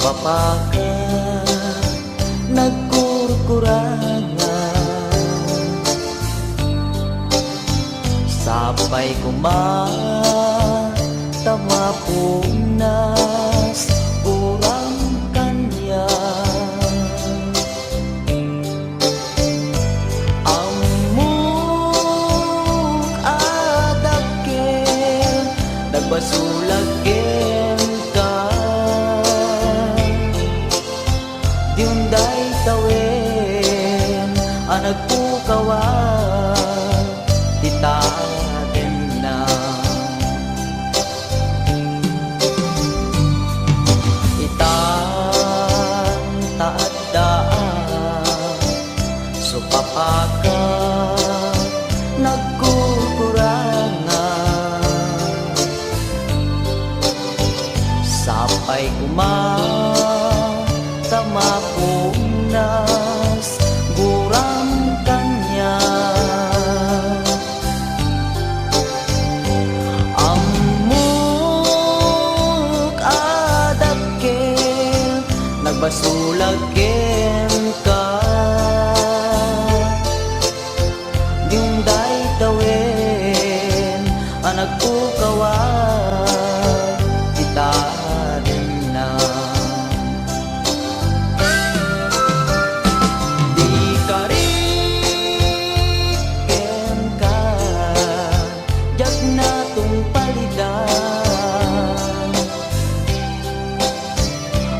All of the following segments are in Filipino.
Papaka nagkurkurangan, sabay kumatama punas urang kanya. Amuk adakkel nagbasulagken ka, diunday tawen anak pukawan titaden na. Itan taadaan supapaka nagkukurangan, sampai kumatama punas gurang kanya. Amuk adakkel nagbasulagken ka, diunday tawen anak pukawan titaden na. Di kariken ka jag natong palidan,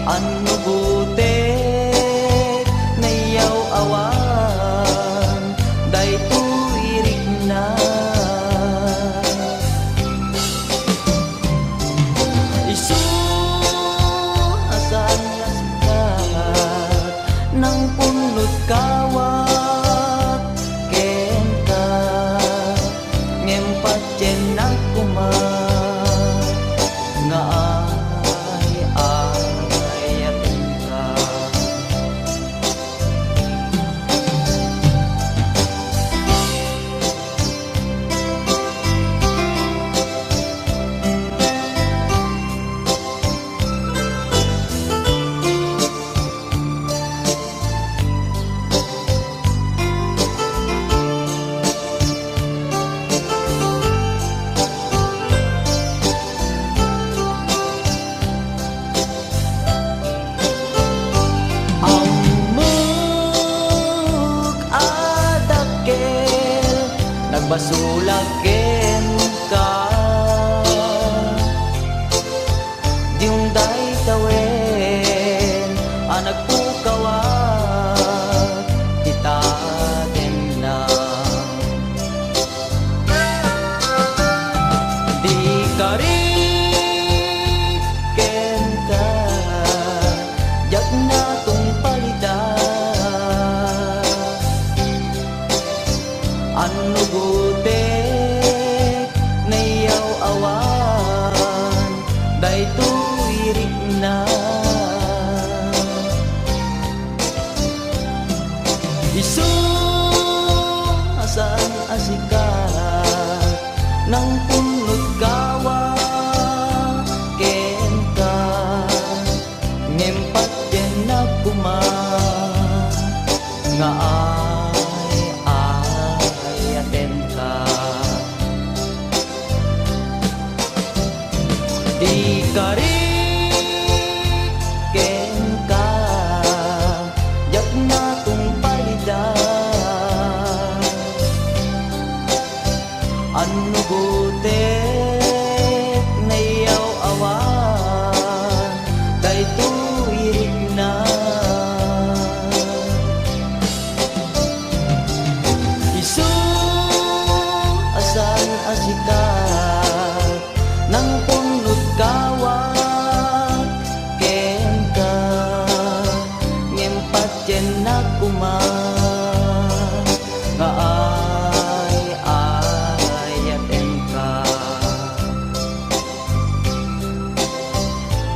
ano butek nayaw awan day tuirik na. Isu asan nasikat ng punot kawat ken ka, ngempat jen akuma nga ayaten ka. Amuk adakkel nagbasulagken ka, diunday tawen anak pukawan titaden na. Di kariken ka jag natong palidan, ano butek nayaw awan day tuirik na. Isu asan asikat ng punot kawa ken ka, ngempat jen akuma nga ayaten ka. Di kariken ka jak natong palidan, ano butek nayaw awan day tuirik na. Isu asan asikat ng punot kawat ken ka, ngempat jen akuma nga ayaten ka.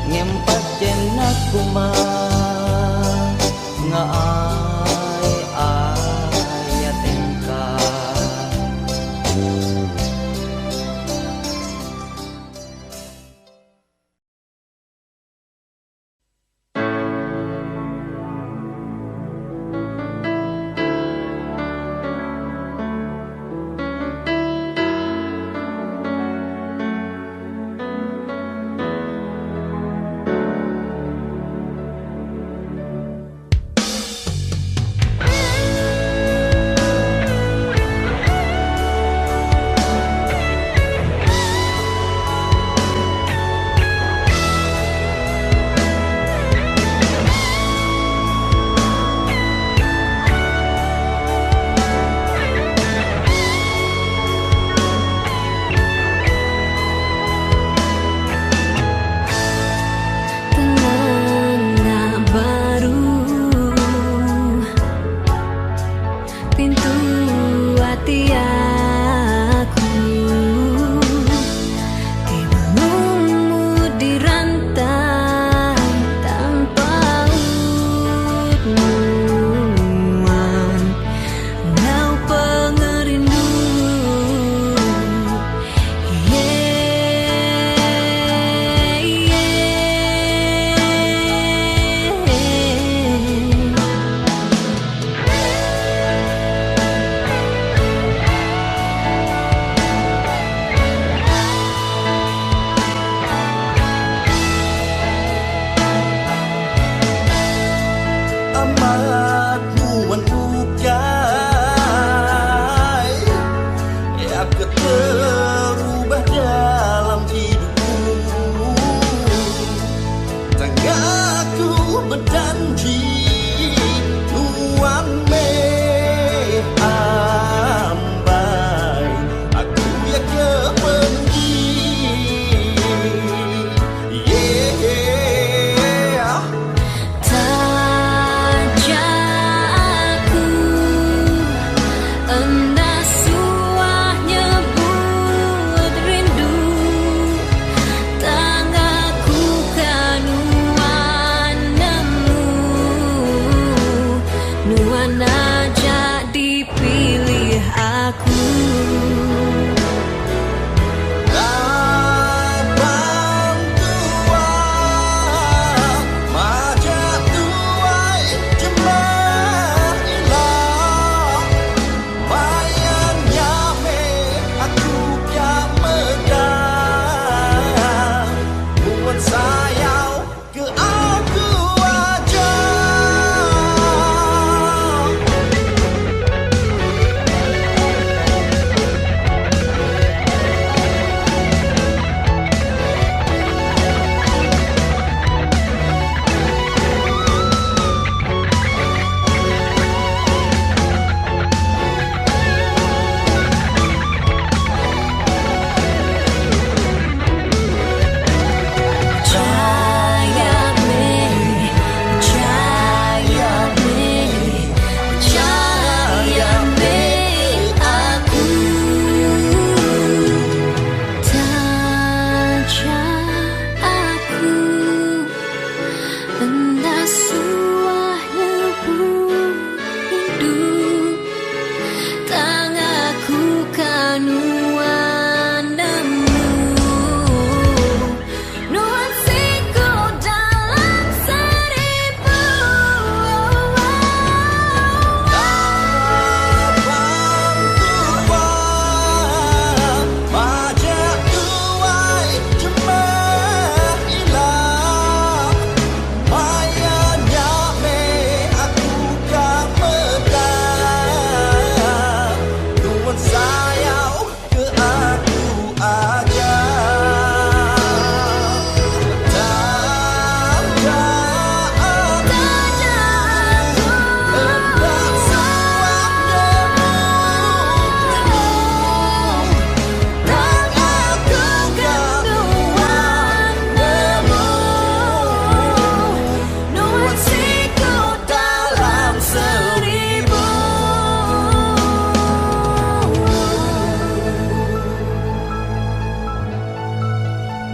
Ngempat jen akuma nga ayaten ka.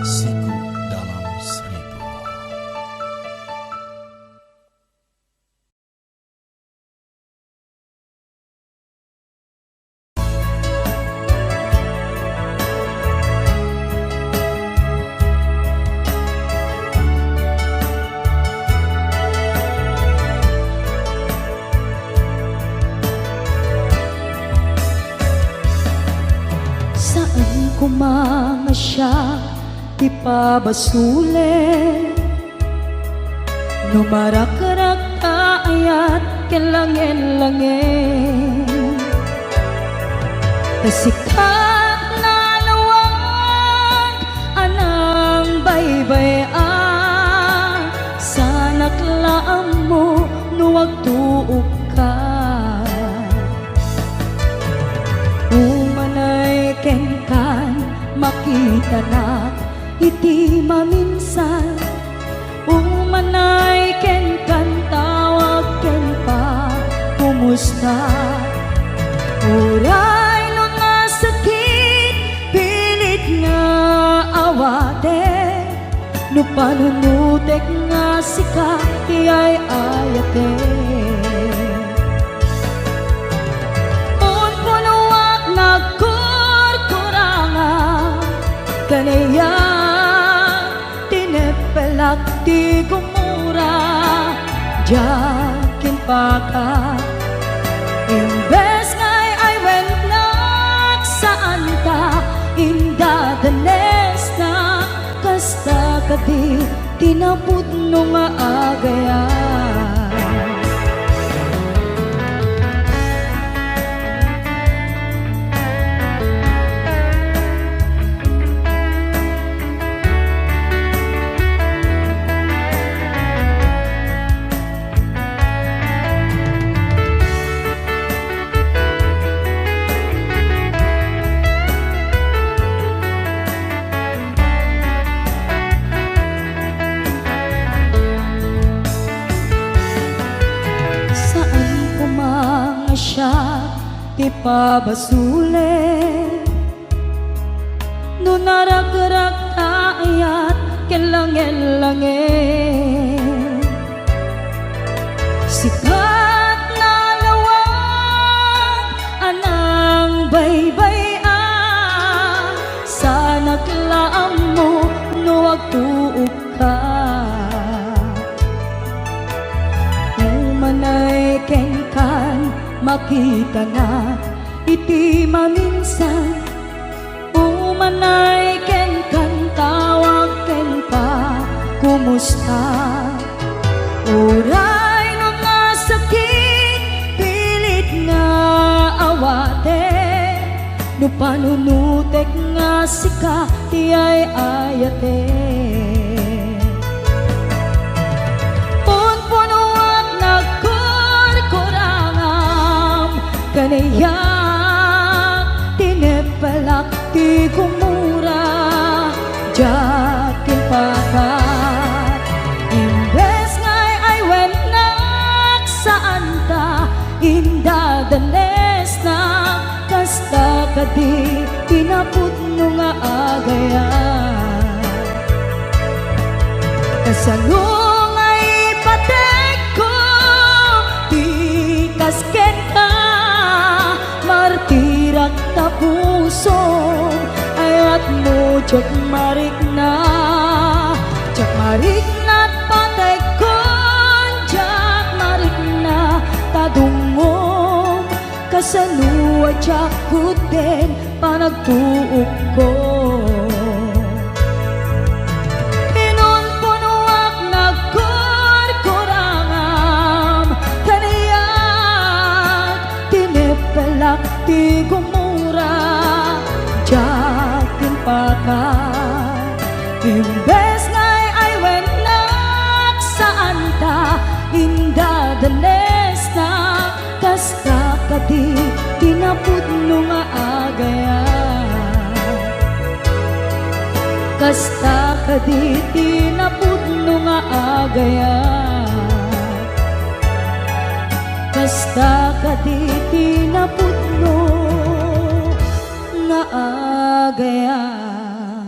Siku dalam Seribu. Saan kumamasya, di pa basule Numarak-rak ayat kelangin-langin Kasikat na lawag anang baybay-an Sanak laam mo nuwag tuog ka Umanay kenkan makita na iti maminsan Umanay kenkan tawag ken pa kumusta Uray no nasakit pilit nga awate No panunutek nga sika iyay ayate Kanaya tinepelak di gumura Jakin pa ka Imbes ngay ay wennak saan ta Inda danes na Kasta ka di tinapud no nga agayan di pa basule No narak-rak ayat kelangin-langin Sikat na lawag anang baybay-an Sanak laam mo nuwag tuog ka Umanay kenkan makita na iti maminsan Umanay ken kan tawag ken pa kumusta Uray no nga sakit pilit nga awate No panunutek nga sika tiyay ayate Kanayak tinepelak di gumura Jakin pakat Imbes ngay ay wennak saan ta Inda danes na Kasta ka di tinapud no nga agayan Kasanong ay patek ko Di kasken ka Martirak ta puso ayat mo jak marik na patay kon jak marik na tadungom kasanua jak kuden panagtuog ko Inon punuak nagkurkurangam kaniyak tinepelak di gumura jakin pakat Imbes ngay ay wennak saan ta inda danes na kasta ka di tinapud no nga agayan Kasta ka di tinapud no nga agayan Kasta ka di tinapud no nga agayan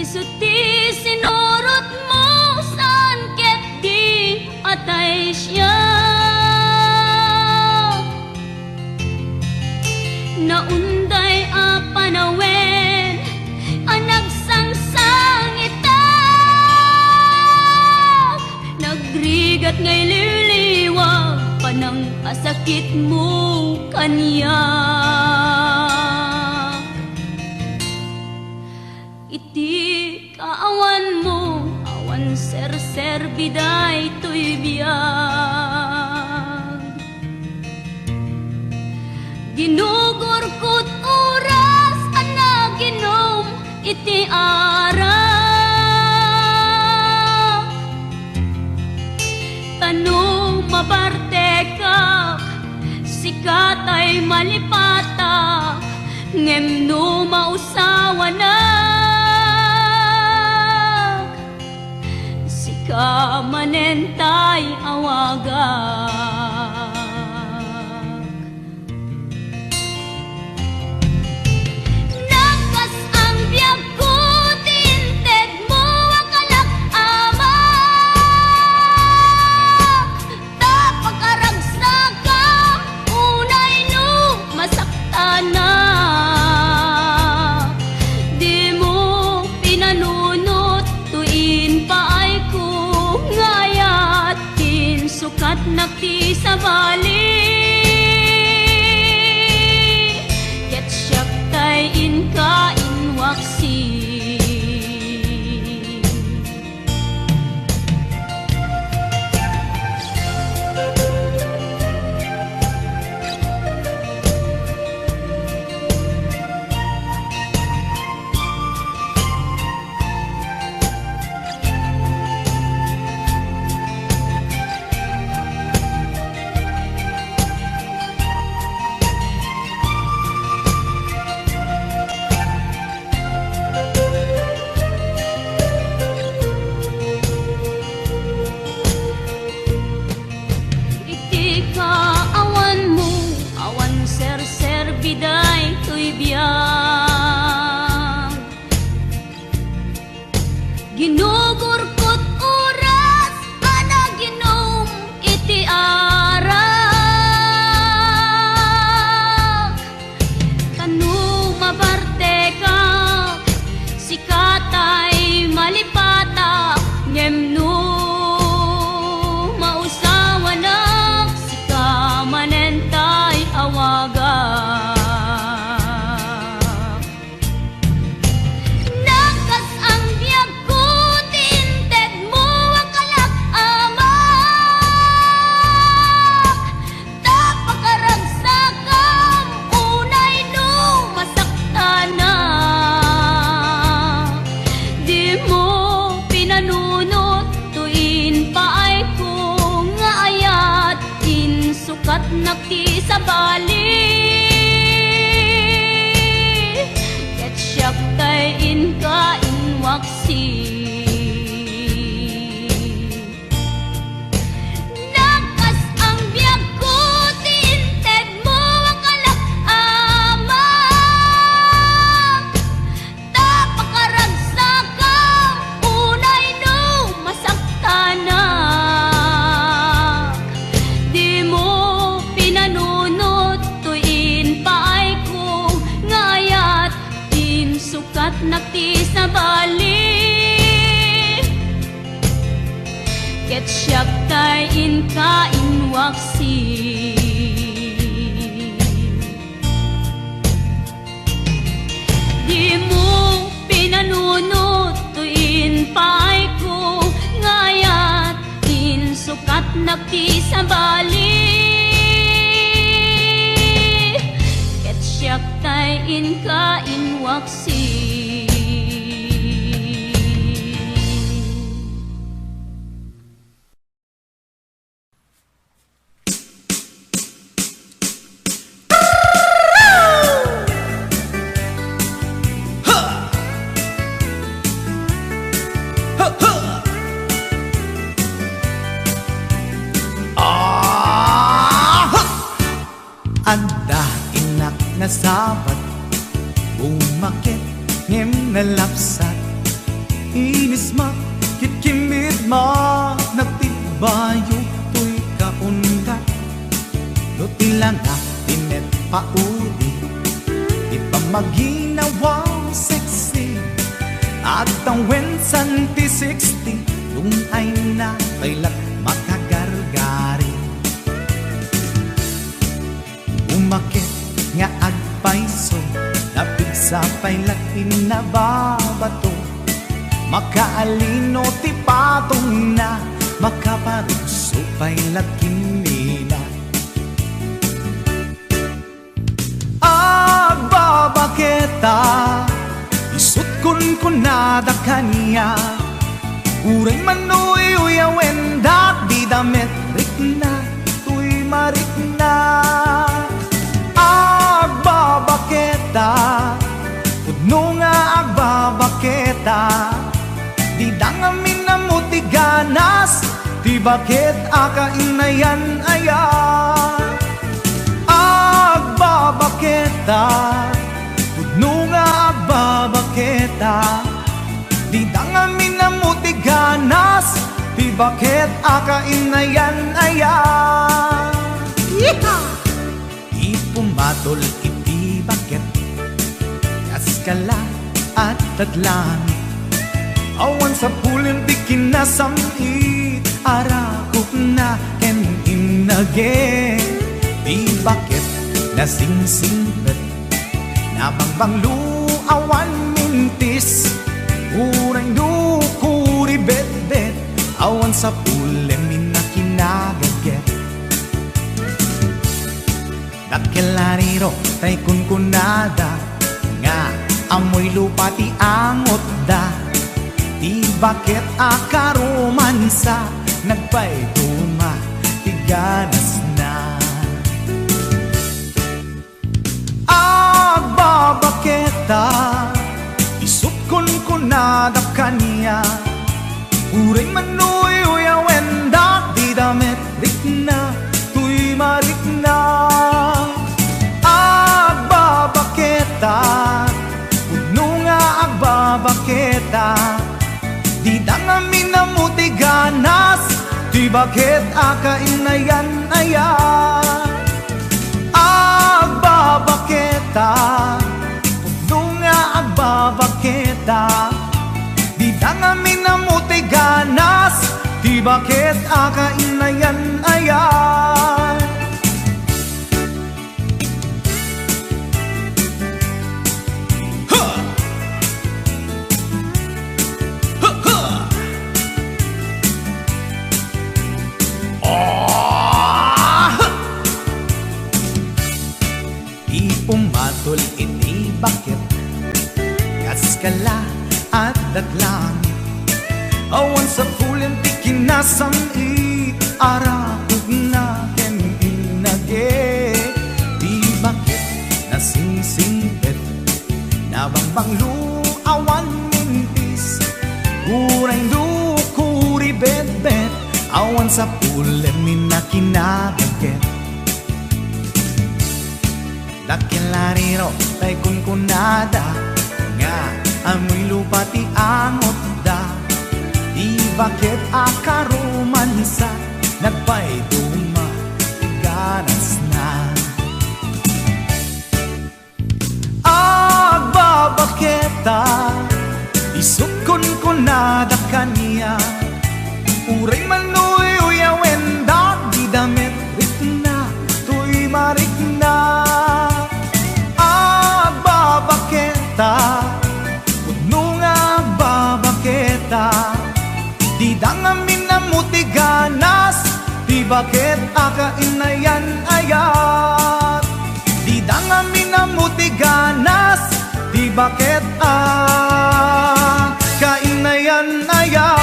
Isu ti sinurot mo saan ket di atay siya. Naunday a panawen ang nagsangsang ita, nagrigat ngay liliwag panang asakit mo kanya. Iti kaawan mo awan ser biday to'y biyag, ginugor ko't oras ana ginom iti ara. Tanong mabarte ka sikat ay malipata, ngem no mausawa na sika manentay awagak. Nakas ang biyag ko tinted mo akalak ama, tapag-aragsak ka unay no masakta na. Di mo pinanunot tuin paay ko ngayat tin sukat nakti sa bali. Ket siyak tay inka inwaksi. Iti kaawan mo awan ser biday to'y biyag, ginugor ko't oras ana ginom iti ara. Tanu mabarte ka sikat ay malipata, ngem no mausawa na sika manentay awagak. Nakas ang biyag ko tinted mo akalak ama, tapag-aragsak kam unay no masakta na. Di mo pinanunot tuin paay ko nga ayat in sukat nakti sa bali. Ket siyak tay inka inwaksi. Nakas ang biyag ko tinted mo akalak ama, tapag-aragsak kam unay no masakta na. Di mo pinanunot tuin paay ko ngayat tin sukat nakti sa bali. Ket siyak tay inka inwaksi. Di mo pinanunot tuin paay ko ngayat tin sukat nakti sa bali. Ket siyak tay inka inwaksi. Anda inak na sabat, umakit ngem nalapsat, inis ma kitkimid ma nagtibayo tuy kaundat do tilang na tinet pauli di pa maginawa sexy at ang wensan ti 60 yung ay na kailat makagargari umakit nga agpaiso napigsa pailat inababato makaalino ti patong na makaparuso pailat kinila agbabaketa isut kun kunada kanya uray manuy uyawen dat di damit rikna tuy marikna agbabaketa udno nga agbabaketa di dangamin na mutiganas di bakit akainayan aya agbabaketa udno nga agbabaketa di dangamin na mutiganas di bakit akainayan aya ipumatol iti bakit kaskala at tatlangit awan sa pulim di kinasamit arakok na ken inage di bakit nasingsingpet nabangbanglu awan mintis urang dukuri bet-bet awan sa pulim minakinagaget dakelariro tay kunkunada nga amoy lupa ti angot da di bakit akaromansa nagpaiduma ti ganas na agbabaketa isut kunkunada kanya uray manuy uyawen da di damit rikna tuy marikna agbabaketa udno nga agbabaketa di dangamin na mutiganas di bakit akainayan aya agbabaketa udno nga agbabaketa di dangamin na mutiganas di bakit akainayan aya ipumatol iti bakit kaskala at datlangit awan sa pulim ti kinasamit arakog na ken inage di bakit nasingsingpet nabangbanglu awan mintis uray dukuri bet-bet awan sa pulim minakinagaget dakelariro tay kunkunada nga amoy lupa ti angot da di bakit akaromansa nagpaiduma ti ganas na agbabaketa isut kunkunada kanya uray manuy uyawen da di damit rikna tuy marikna agbabaketa udno nga agbabaketa di dangamin na mutiganas di bakit akainayan ayat di dangamin na mutiganas di bakit akainayan ayat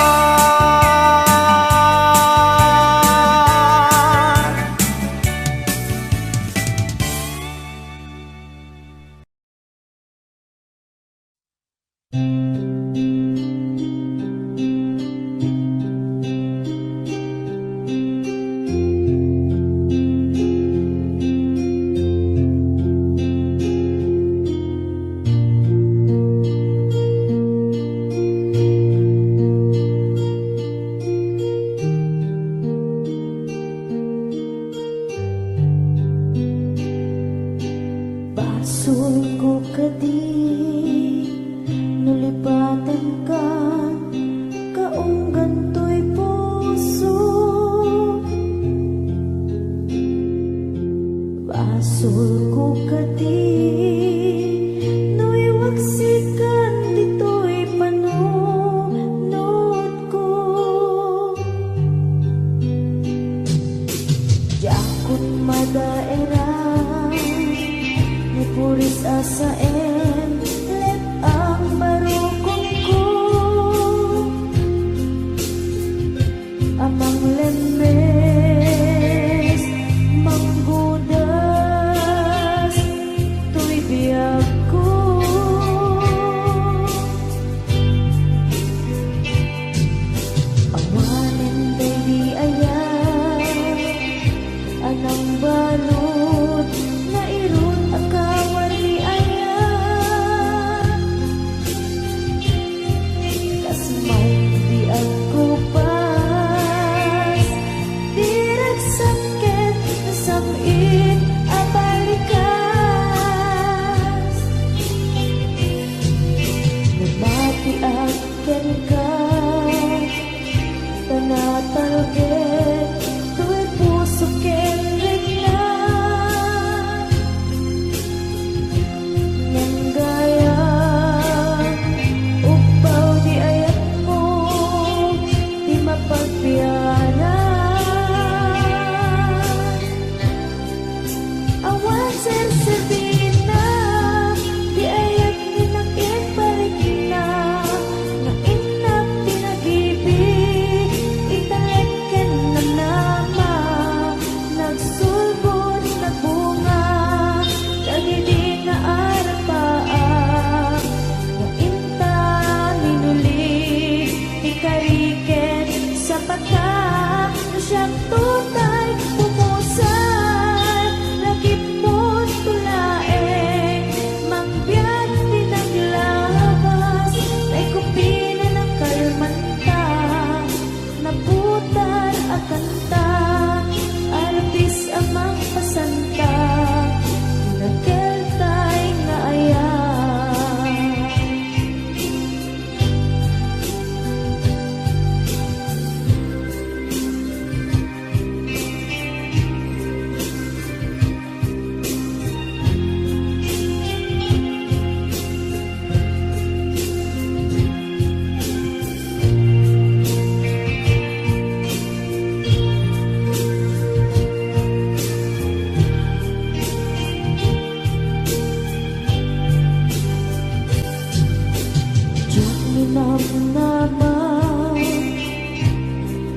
naman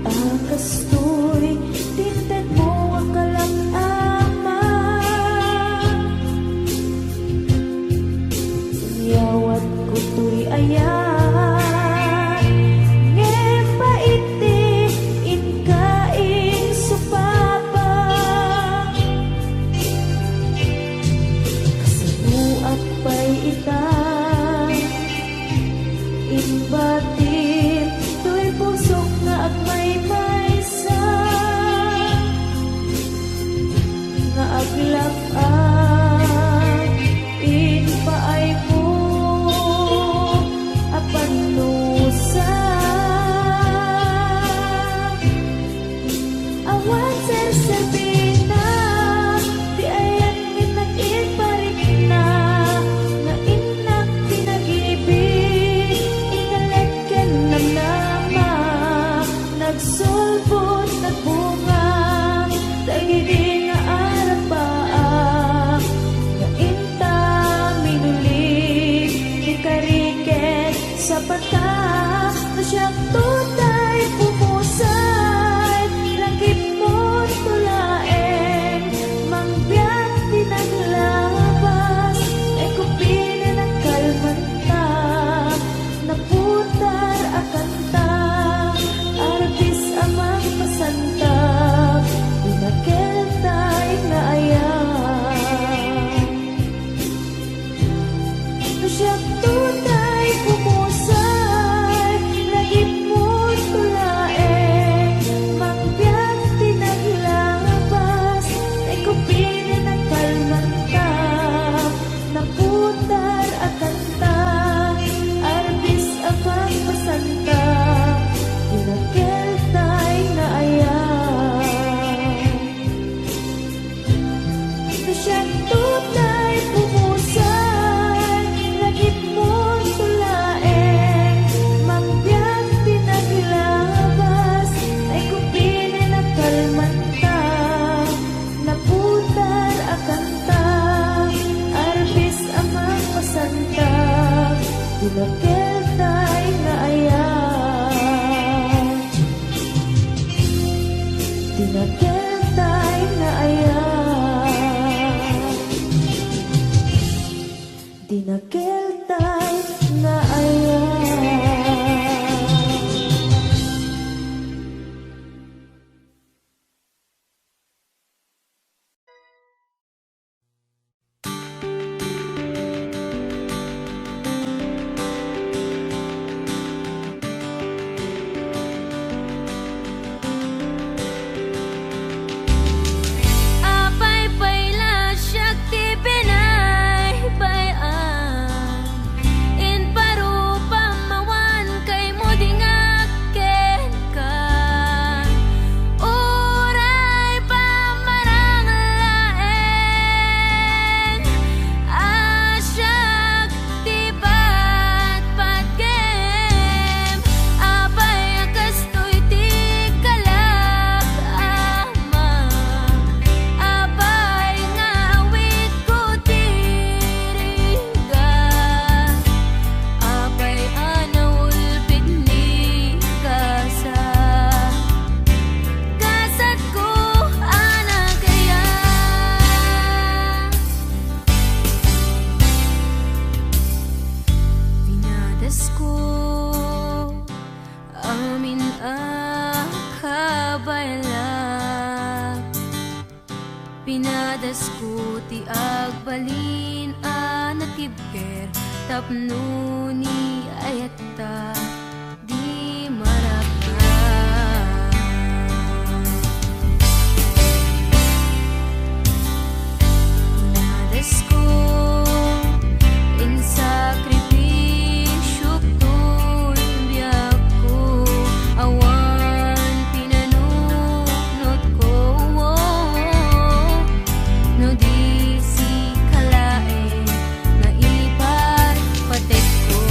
akastoy tinted mo akalap-ama yawat ko tuy ayan ngepaiti inkaing supapa kasabuat pa'y ita inbatin tuy pusok nga agmay-maysa nga aglap-an inpaay mo apanusa awan ser-serbina di ayan nginag-iparik na nga inak pinag-ibig inalagkan ng nama nagsulbot nagbunga dagiti nga arapaa nga inta minulig di kariket sa pata na siyang tutay pumusay langit mo tulaeng mangbiyak pinaglabas ay kupili ng kalmanta naputar akanta arbis amang pasanta pinakeltay na ayan na siyang tutay pumusay lagip mo tulaeng mangbiyak pinaglabas ay kupili ng kalmanta naputar akanta arbis amang pasanta pinakeltay na ayan na siyang tutay pumusay lagip mo tulaeng mangbiyak pinaglabas ay kupili ng kalmanta naputar akanta arbis amang pasanta pinakeltay na ayan pinakeltay na ayan pinakeltay na ayan. Apay payla siyak ti pinay bayan in parupa mawan kay mo dingakken ka uray pamarang laeng asyak ti patpatkem apay akastoy ti kalak-ama apay nga awit ko tiriga apay anaulpit ni kasa kasat ko anak kaya pinadas ko amin akabalak pinadas ko ti agbalin anatibker tapno ni ayata di maraka pinadas ko in sakripisyo to'y biyak ko awan pinanunot ko no di si kalae na ipar patek ko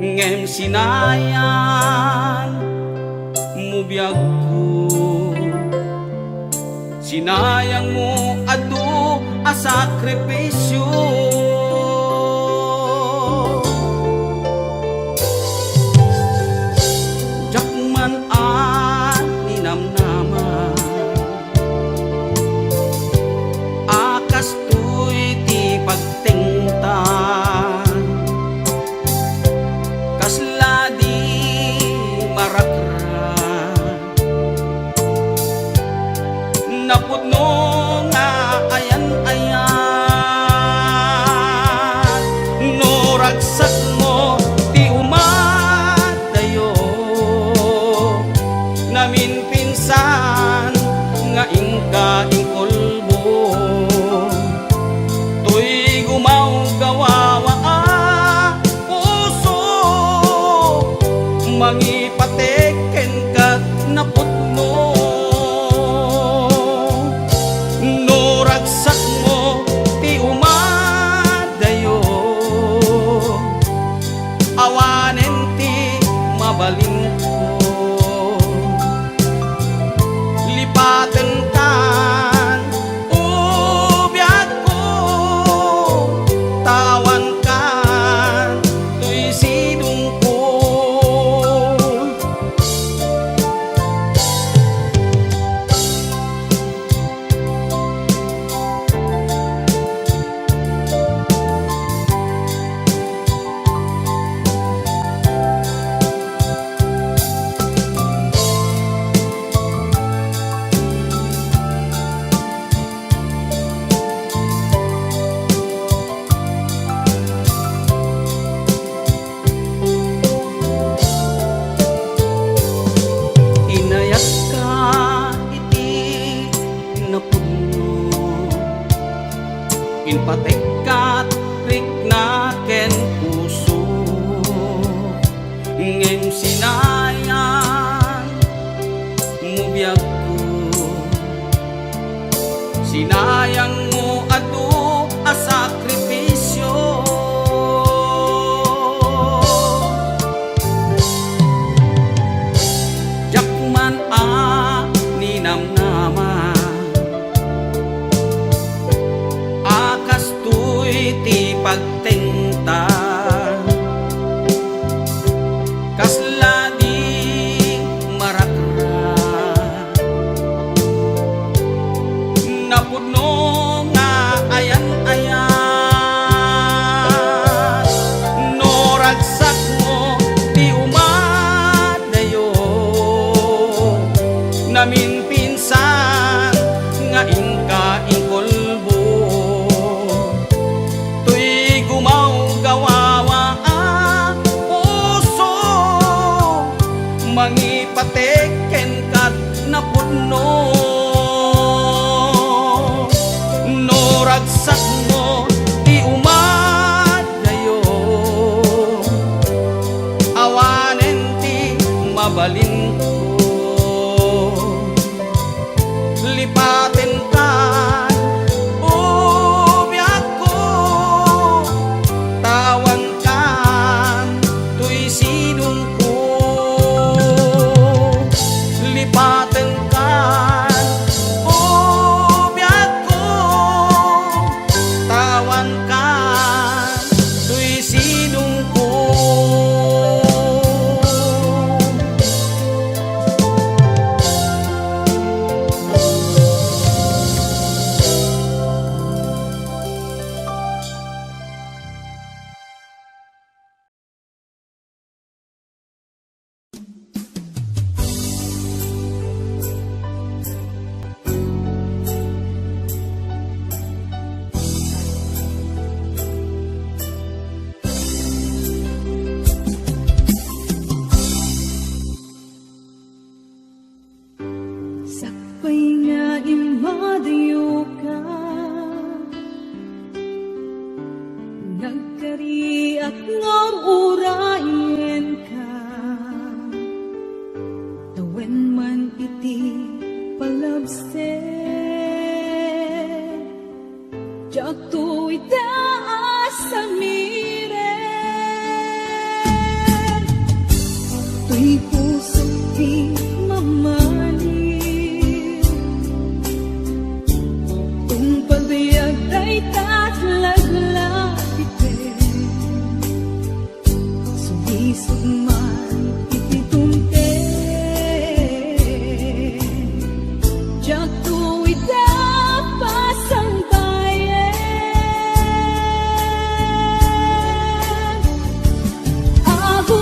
ngem sinayang mo biyag ko, sinayang mo adu a sakripisyo. Jakman ni namnaman akas tuy ti pagtingtan, kasla di marakran napudno nga ayan-ayan no ragsak mo ti umadayo namin pinsan nga ingka ingkolbo tuy gumaw gawawa puso mangipateken kat napudno no ragsak mo ti umadayo awanen ti mabalin ko lipaten kan ubiyag ko tawan kan tuy sidong ko. Inayat ka iti napudno inpatek kat rikna ken puso ngem sinayang mo biyag ko, sinayang mo adu a sakripisyo. Jakman ni namnaman akas tuy ti pagtingtan, kasla di marakran napudno nga ayan-ayan no ragsak mo ti umadayo namin pinsan nga ingka ingkolbo tuy gumaw gawawa puso mangipateken kat napudno no ragsak mo ti umadayo awanen ti mabalin ko lipaten kan ubiyag ko tawan kan tuy sidong ko lipaten kan ubiyag ko tawan kan tuy sidong ko. May puso di mamaliw, kung pagbayag ay tatlaglapitin, sumisugman ititumten, tiyak tuwid pasang bayan. Ako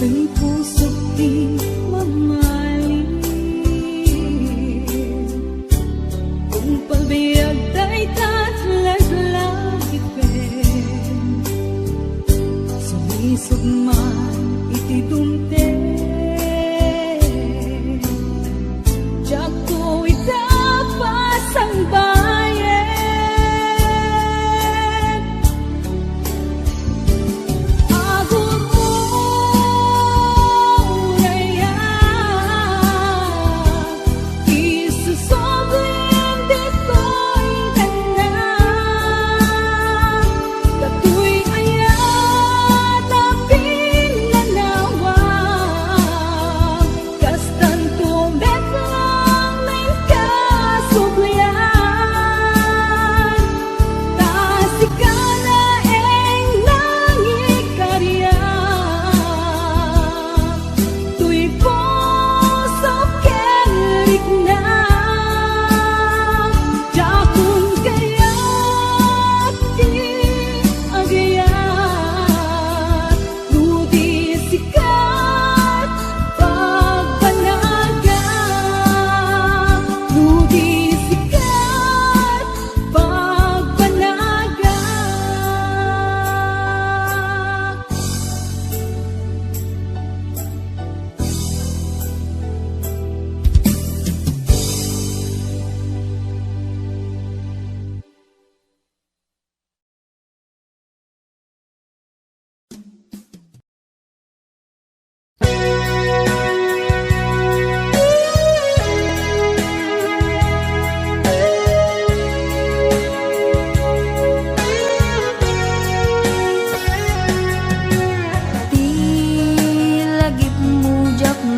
may puso di mamaliw, kung pagbayag ay tatlaglapitin, sumisugman itidumten, tiyak ko itapas ang bayan.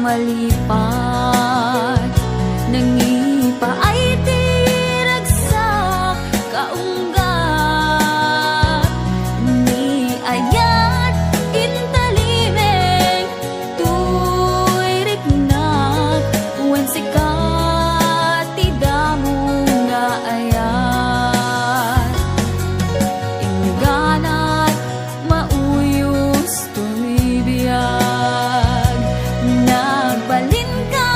Malipat nangipa ay tiragsak kaunggat ni ayat intalimeng tuy riknak wen sikat tidamo nga ayat ingganat mauyos tuy biyag nagbalin ka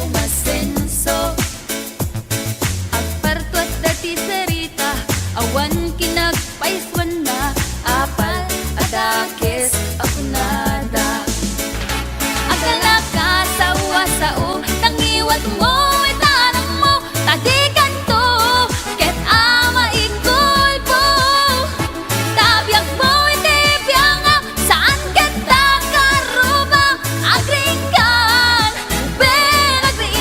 umasenso. Agparto at dati sarita, awan kinagpaiswan na, apal adakes ako nada. Agala ka sawa-sao, nangiwat mo, itanang mo, tadigan to, ket ama ikulpo. Tabiyag mo, itibiyang saan kita karuba, agringan, ben agri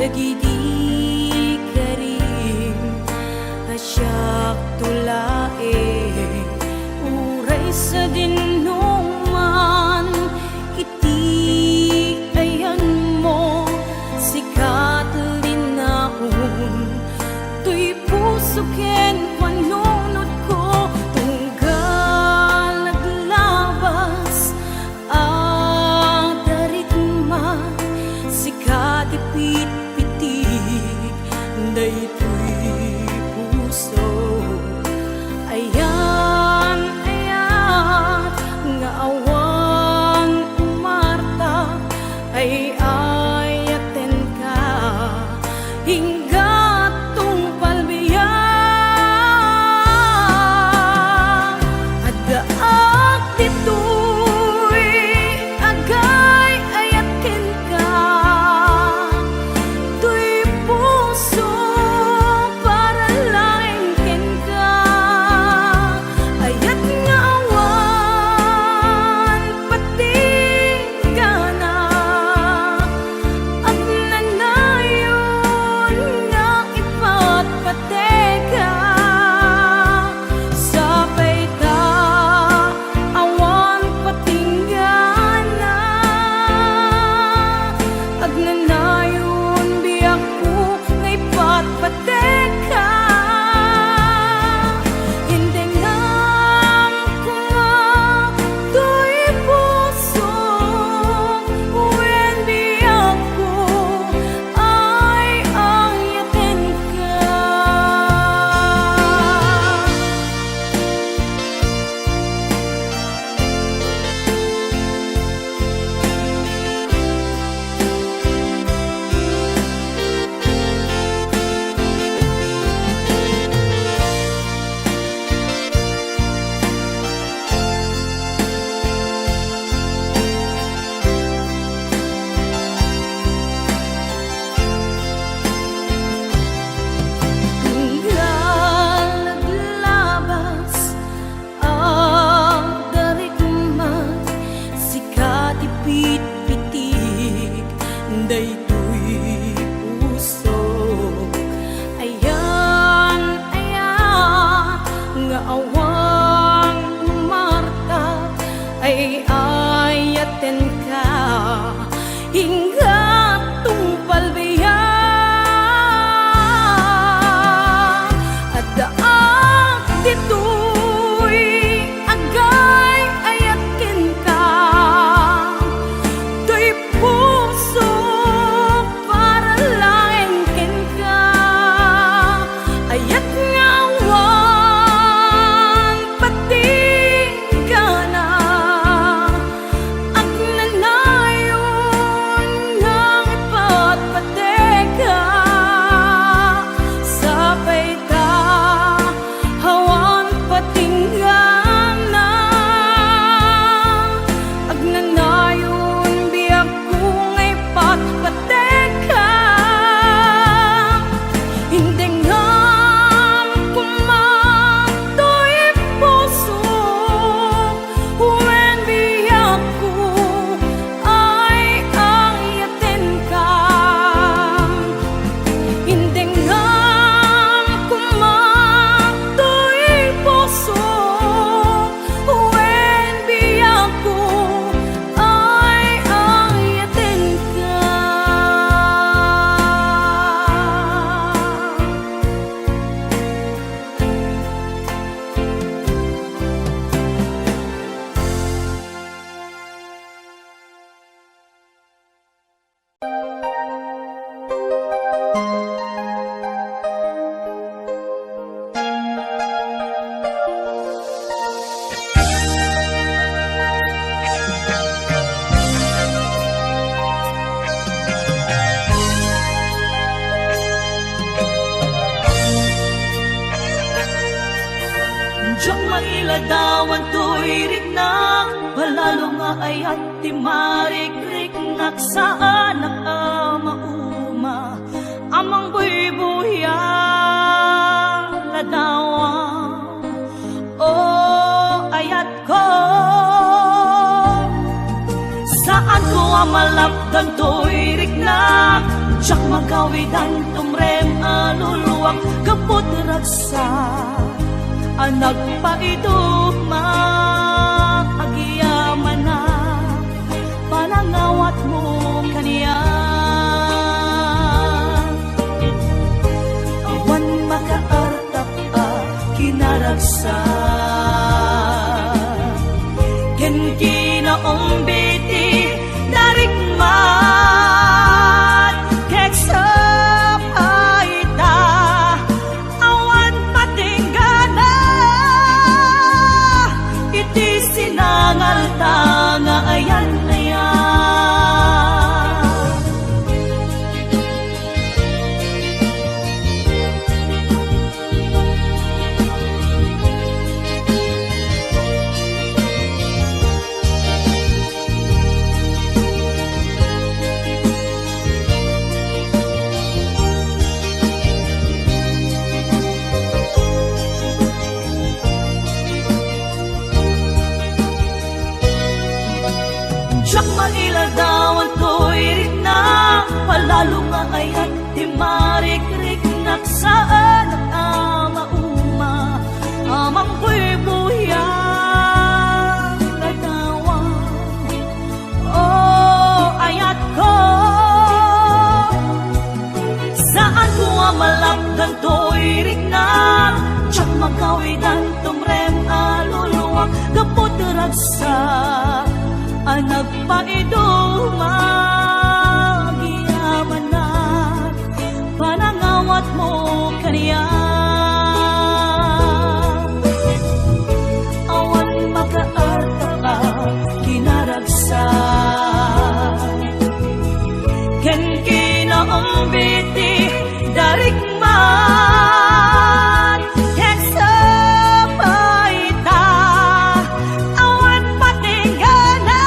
dagidi karim asyak tulae uray sa dinuman iti ayan mo sikat linaon tuy puso ken panunod ko tunggal naglabas daritma sikat ipit-pitig daytoy puso ayan ayat nga awan umarta ay ayaten ka hinggat tungpal biyak adaak ditoy agay ayaten ka tuy puso para laing ken ka ayat nga awan patigana ang nanayon nga ipatpateka sabay ta awan patinggana ag nanayon biyak ko nga ipatpateka hindi ngam ko tuy puso wen biyak ko ay ayaten ka. Tunggal naglabas darikma sikat ipit-pitig daytoy puso ayan ayat nga awan umarta ay ayaten ka hinggat tungpal biyak adaak ditoy agay ayaten ka tuy puso para laing ken ka ayat nga awan patigana ang nanayon nga ipatpateka sabay ta awan patinggana ag nanayon biyak ko nga ipatpateka hindi ngam kumatoy puso wen biyak ko ay ayaten ka hindi ngam kumatoy puso wen biyak ko ay ayaten ka. Diyang mailadawan to'y riknak palalo nga ayat ti marik-riknak sa anak mauma amang buy-buya ladawa o ayat ko saan ko amalapdan to'y riknak Siyak magawidan tumrem aluluwak kaput raksa anak paidugma agyaman na panangawat mo kaniya awan makaartap kinaragsa ken kinaombiti narikmat keksa paita awan patinggana iti sinangal tanga ayan siyak mailadawan ko'y rin na palalo nga ayat di marik-rik naksaan at amauma amang ko'y buya ladawan oh ayat ko saan ko amalakdan to'y rin na siyak magawidan tumrem aluluwak kapot ragsa anak paiduma giyaman na panangawat mo kaniya awan makaarta kinaragsa ken kinaombiti darikmat keksa paita awan patinggana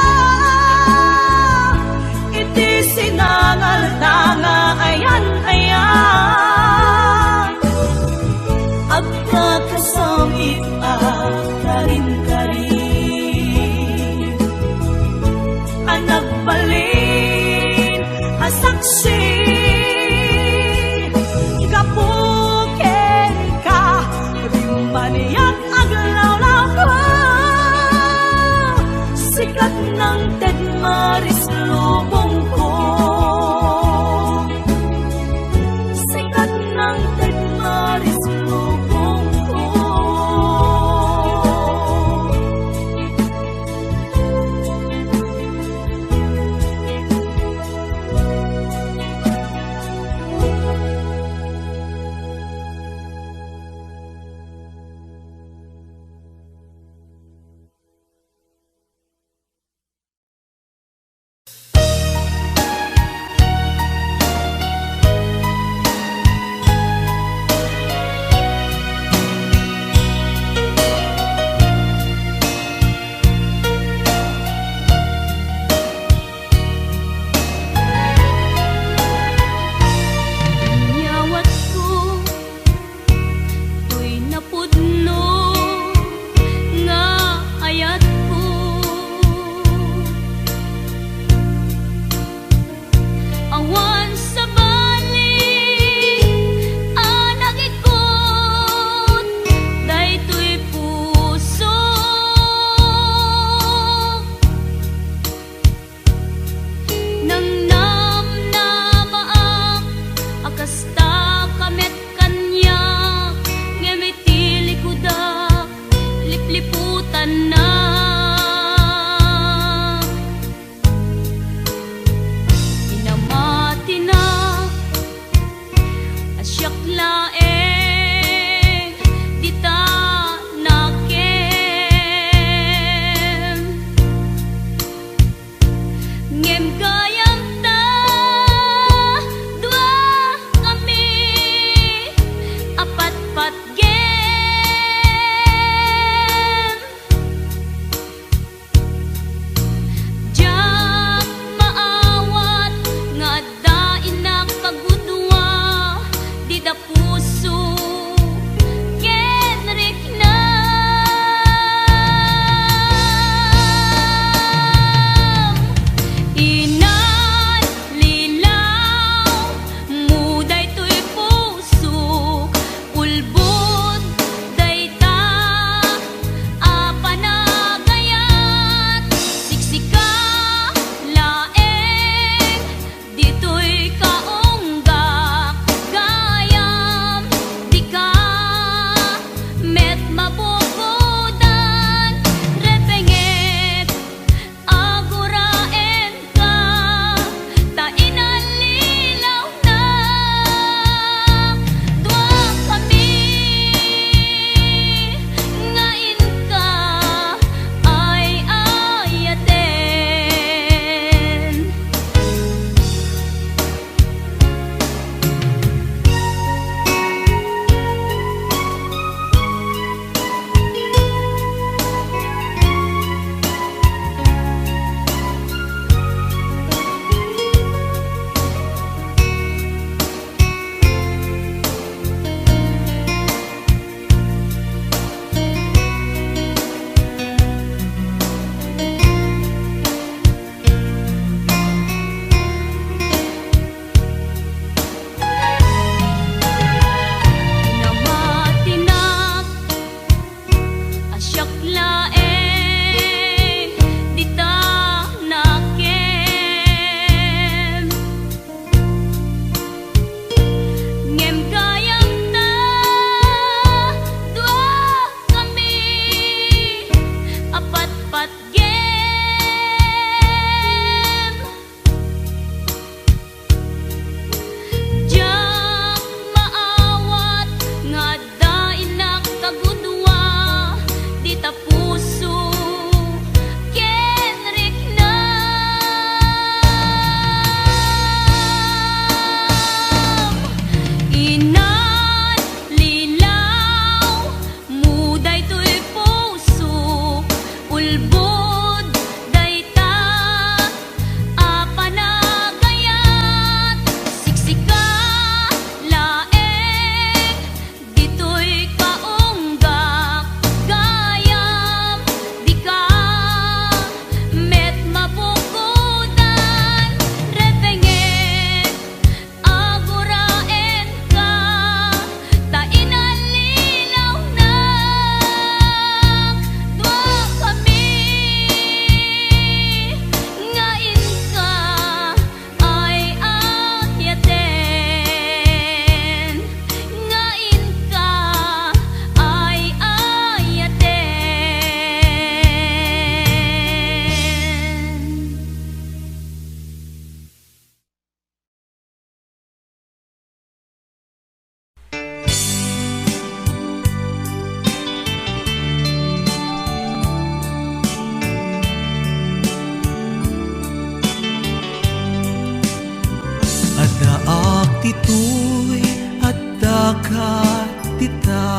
titoy at dagat tita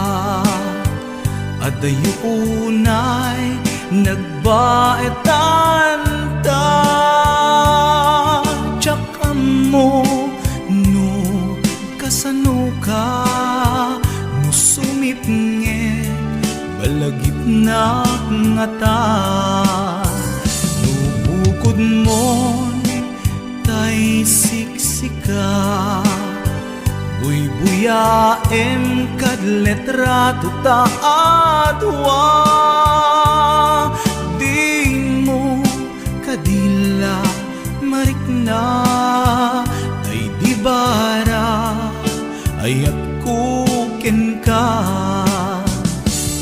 adayunay nagbaetan ta tsaka mo no kasano ka no sumipnge balagip na ngata no bukod mo tay siksika buy-buyaem kad letrato ta adwa di mo kadila marikna ay di bara ayat kuken ka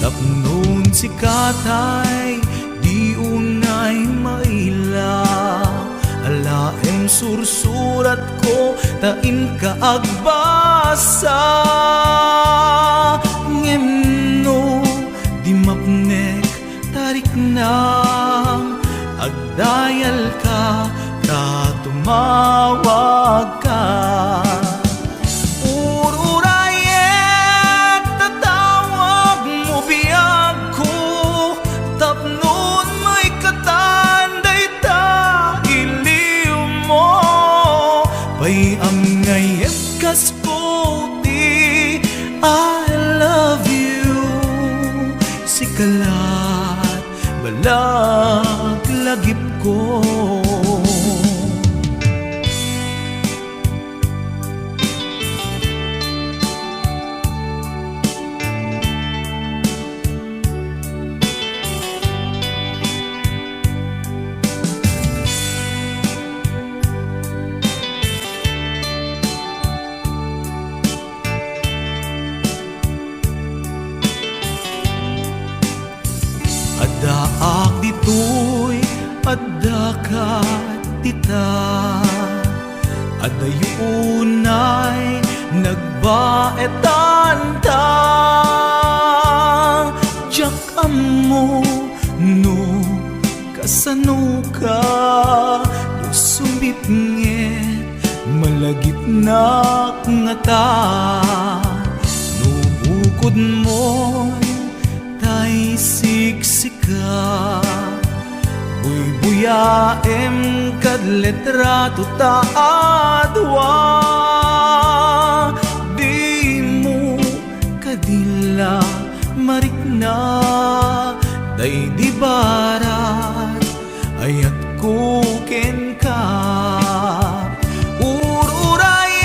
tapnon si katay di unay maila alaem sursurat ko tain ka agbasa ngemno di mapnek tarik na agdayal ka tumawag ka ururayet tatawag mo biyag ko tapnon may katanday ta iliw mo pay ang ngayet kasputi I love you sikalat balag lagip ko Adaak ditoy adakat tita adayunay nagbaetan ta jak amo no kasano ka no sumbipnget malagip na ngata no bukod mo tay siksika buy-buyaem kad letrato ta adwa di mo kadila marikna day di barat ayat kuken ka ururayet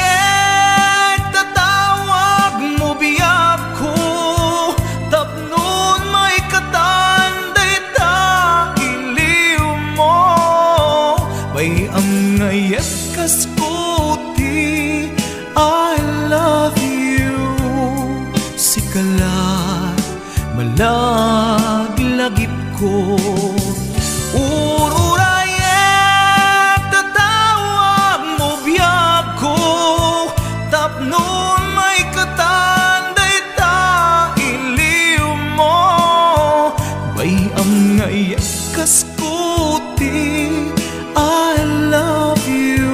tatawag mo biyag ko tapnon may katanday ta iliw mo pay ang ngayet kasputi I love you sikalat malaglagip ko ururayet tatawag mo biyag ko tapnon may katanday ta iliw mo bay ang ngayet kasputi I love you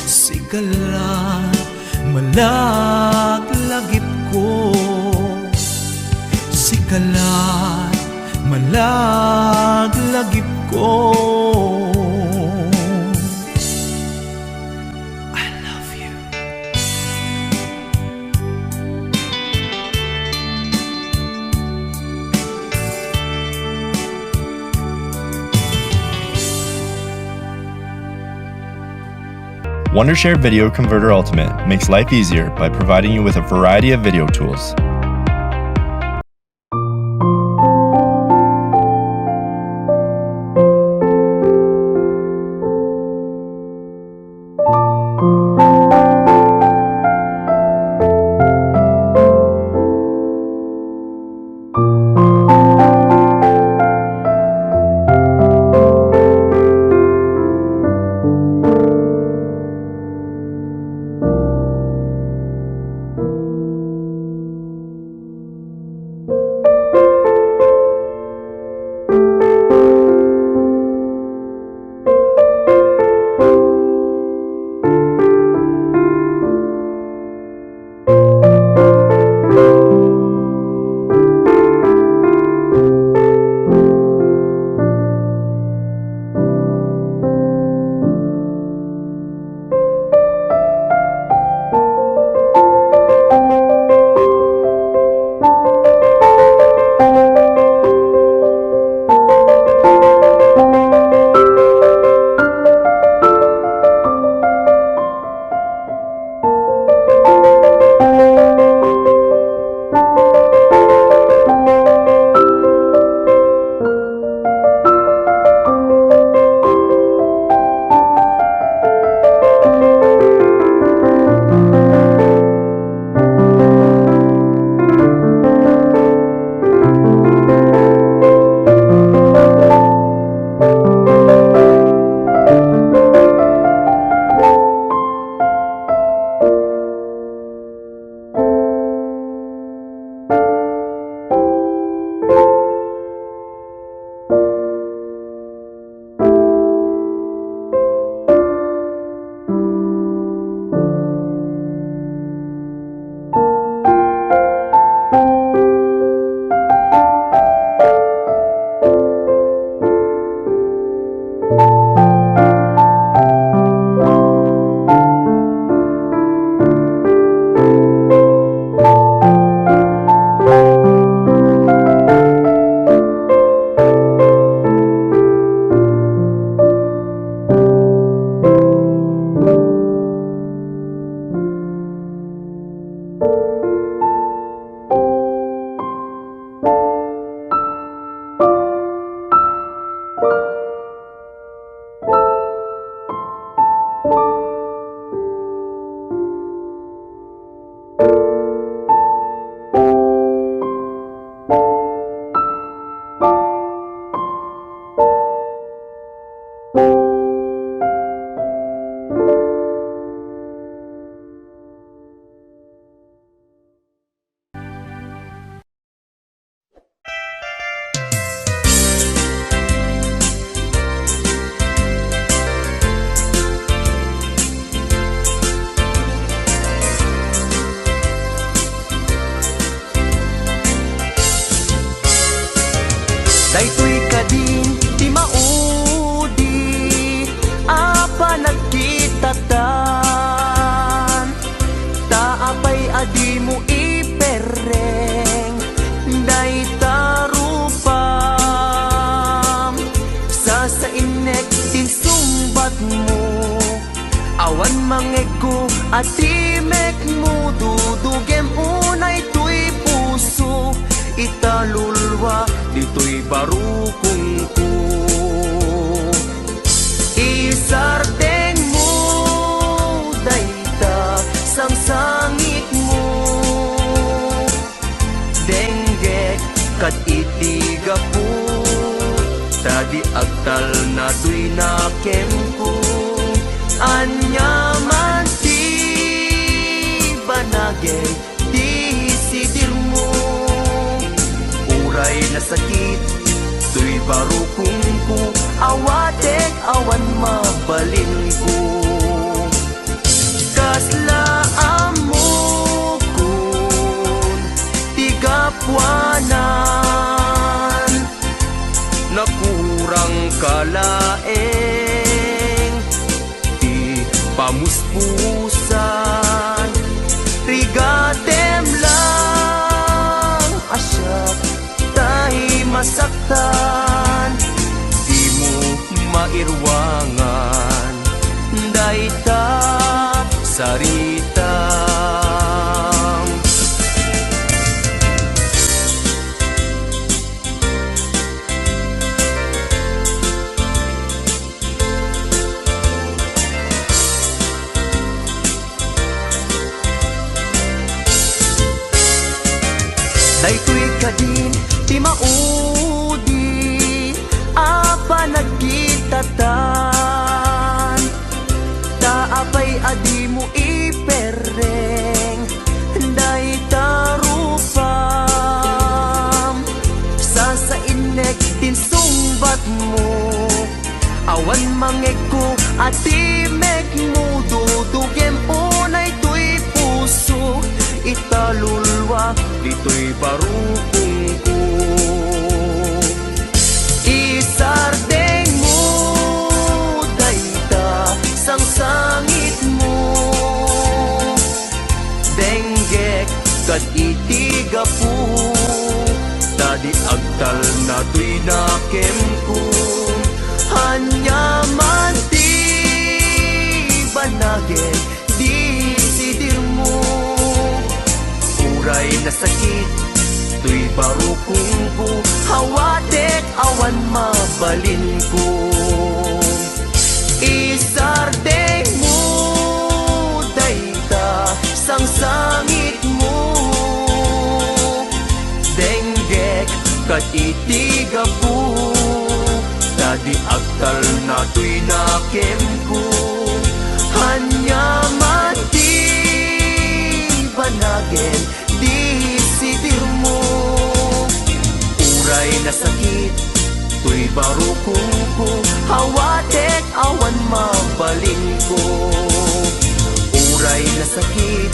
sikalat malaglagip ko sikalat malaglagip ko I love you. Wondershare Video Converter Ultimate makes life easier by providing you with a variety of video tools. mangego at timek mo dudugem unay tuy puso italulwa dito'y barukong ko isardeng mo dayta sang sangit mo denggek kat itiga po tadi agtal na tuy nakem ko anyaman ti banagay di sidir mo uray na sakit tuy barukong ko awatek awan mabalin ko kaslaan mo kun tigapwanan nakurang kalaeng di pamuspusan rigatem lang asyak tahi masaktan di mo mairwangan dayta sarita daytoy kadin ti maudi apa nagkitatan taapay adi mo ipereng dayta rupam sasainek tinsumbat mo awan mangeko ati mek mo dudugem unay tuy puso italulwa dito'y barukong ko isardeng mo dayta sang sangit mo denggek kad itiga po tadi agtal na tuy nakem ko hanyaman ti banagin di sidir mo uray na sakit tuy barukong ko hawatek awan mabalin ko isardeng mo dayta sang sangit mo denggek kat itiga po tadi agtal na tuy nakem ko hanyaman ti banagin di sidir mo uray na sakit tuy barukong ko hawatek awan mabalin ko uray na sakit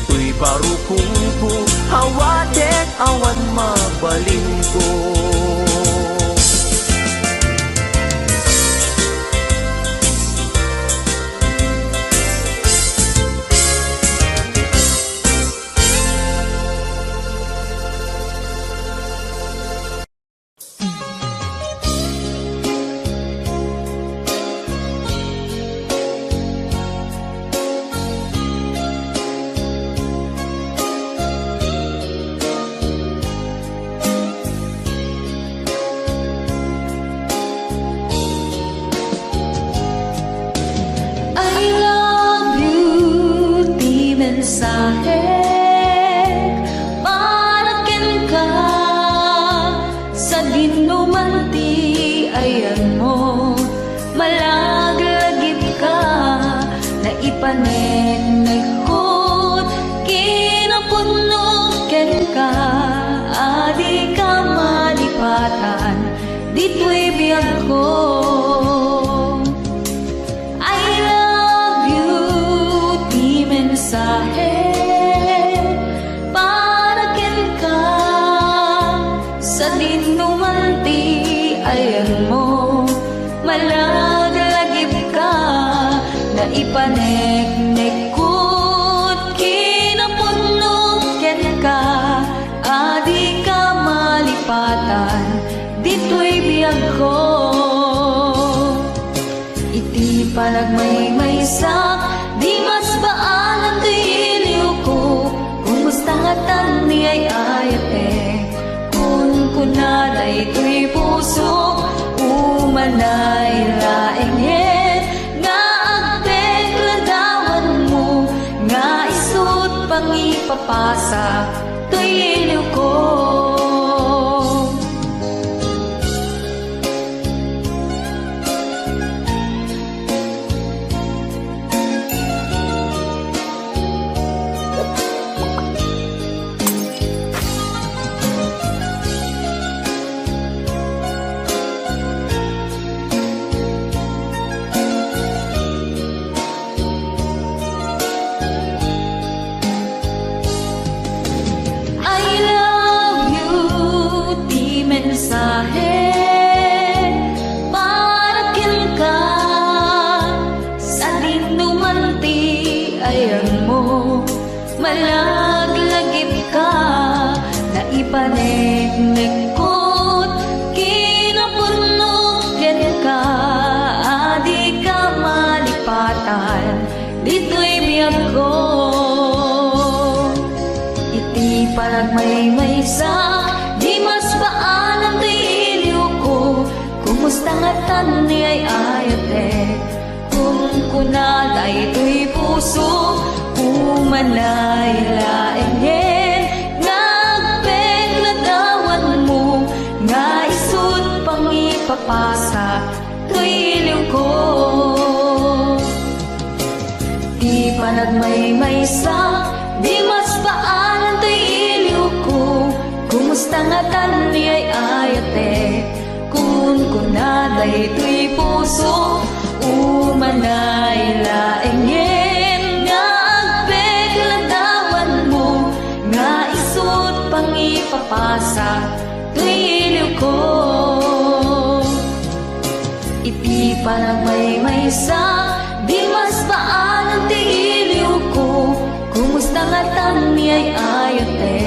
tuy barukong ko hawatek awan mabalin ko mensahe paraken ka sa dinumanti ayan mo malaglagip ka na ipanenekot kinapuno ken ka adi ka malipatan dito'y biyag ko. Mensahe paraken ka sa dinumanti ayan mo malaglagip ka na ipaneknekot kinapuno ken ka adi ka malipatan dito'y biyag ko iti panagmaymaysak di pangipapasa to'y iliw ko. Mensahe para ka sa dinumanti ayan mo malaglagip ka na ipanegnek ko't kinapunog yan ka di ka malipatan dito'y biyag ko iti paragmay-maysa di mas baanan to'y iliw ko kumusta nga tan ni ay ayate kung kunaday to'y puso umanay laengen nagpegladawan mo nga isut pangipapasa to'y iliw ko di panagmay-maysa di mas baanan to'y iliw ko kumusta nga tan ni ay ayate kun kunaday to'y puso umanay laengen nga agpegladawan mo nga isut pangipapasa to'y iliw ko iti panagmay-maysa di mas baanan ti iliw ko kumusta nga tan ni ay ayate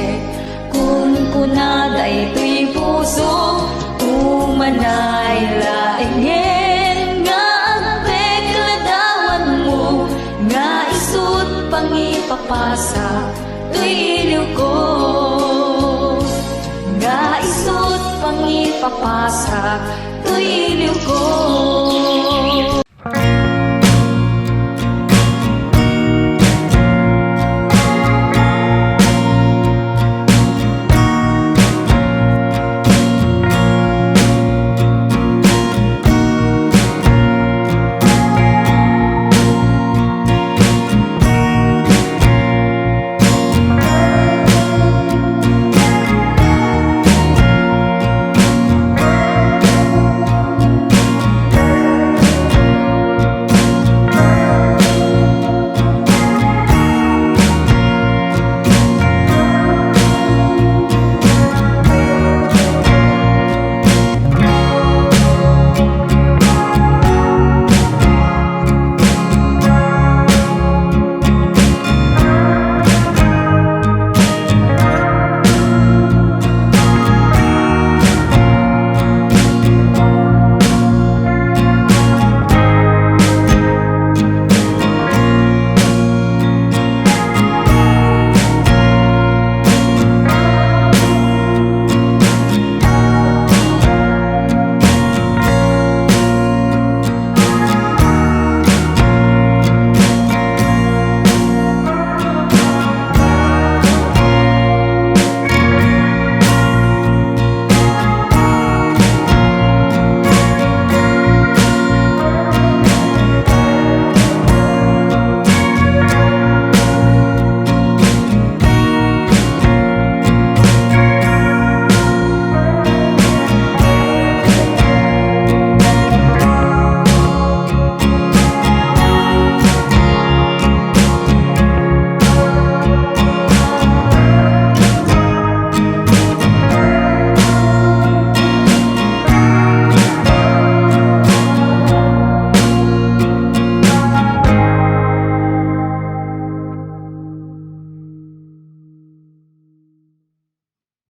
kun kunaday to'y puso umanay laengen nga agpegladawan mo nga isut pangipapasa to'y iliw ko nga isut pangipapasa to'y iliw ko.